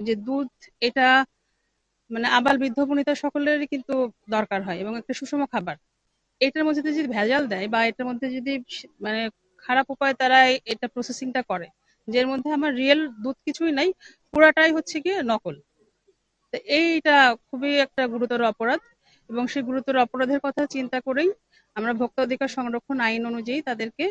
যে দুধ এটা মানে আবাল বৃদ্ধ বনিতা সকলেরই কিন্তু দরকার হয় এবং একটা সুষম খাবার। এটার মধ্যে যদি ভেজাল দেয় বা এটার মধ্যে যদি মানে খারাপ উপায়ে তারা এটা প্রসেসিংটা করে, যের মধ্যে আমার রিয়েল দুধ কিছুই নাই, পুরাটাই হচ্ছে গিয়ে নকল। তো এইটা খুবই একটা গুরুতর অপরাধ এবং সেই গুরুতর অপরাধের কথা চিন্তা করেই আমরা ভোক্তা অধিকার সংরক্ষণ আইন অনুযায়ী তাদেরকে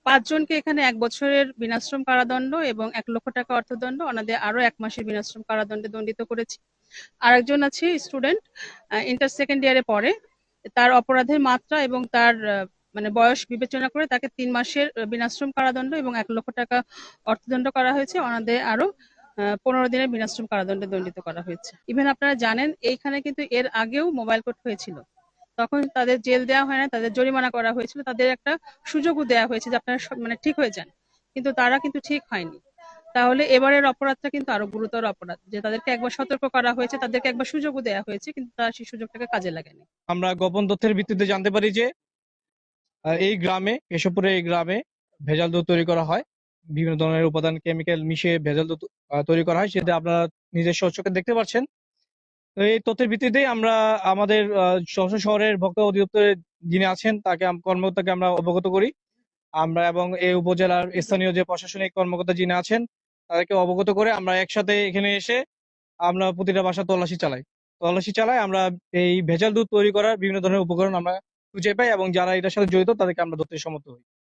৫ জনকে এখানে ১ বছরের বিনাশ্রম কারাদণ্ড এবং ১,০০,০০০ টাকা অর্থদণ্ড, অন্যদের আরো ১ মাসের বিনাশ্রম কারাদণ্ডে দণ্ডিত করেছি। আরেকজন আছে স্টুডেন্ট, ইন্টার সেকেন্ড ইয়ারে পড়ে। তার অপরাধের মাত্রা এবং তার মানে বয়স বিবেচনা করে তাকে ৩ মাসের বিনাশ্রম কারাদণ্ড এবং ১,০০,০০০ টাকা অর্থদণ্ড করা হয়েছে। অন্যদের আরো ১৫ দিনের বিনাশ্রম কারাদণ্ডে দণ্ডিত করা হয়েছে। ইভেন আপনারা জানেন এইখানে কিন্তু এর আগেও মোবাইল কোর্ট হয়েছিল। তখন তাদের জেল দেওয়া হয় না, তাদের জরিমানা করা হয়েছিল, তাদের একটা সুযোগও দেওয়া হয়েছে যে আপনারা মানে ঠিক হয়ে যান, কিন্তু তারা কিন্তু ঠিক হয়নি। তাহলে এবারের অপরাধটা কিন্তু আরো গুরুতর অপরাধ, যে তাদেরকে একবার সতর্ক করা হয়েছে, তাদেরকে একবার সুযোগও দেওয়া হয়েছে, কিন্তু তারা সেই সুযোগটাকে কাজে লাগায়নি। আমরা গোপন তথ্যের ভিত্তিতে জানতে পারি যে এই গ্রামে, কেশবপুরের এই গ্রামে ভেজাল দুধ তৈরি করা হয়। বিভিন্ন ধরনের উপাদান কেমিক্যাল মিশিয়ে ভেজাল দুধ তৈরি করা হয়, সেটা আপনারা নিজের চোখে দেখতে পাচ্ছেন। তো এই তথ্যের ভিত্তিতে আমরা আমাদের যশোর শহরের ভোক্তা অধিদপ্তরের যিনি আছেন তাকে কর্মকর্তাকে আমরা অবগত করি। আমরা এবং এই উপজেলার স্থানীয় যে প্রশাসনিক কর্মকর্তা যিনি আছেন তাদেরকে অবগত করে আমরা একসাথে এখানে এসে আমরা প্রতিটা বাসা তল্লাশি চালাই। আমরা এই ভেজাল দুধ তৈরি করার বিভিন্ন ধরনের উপকরণ আমরা খুঁজে পাই এবং যারা এটার সাথে জড়িত তাদেরকে আমরা ধরতে সমর্থ হই।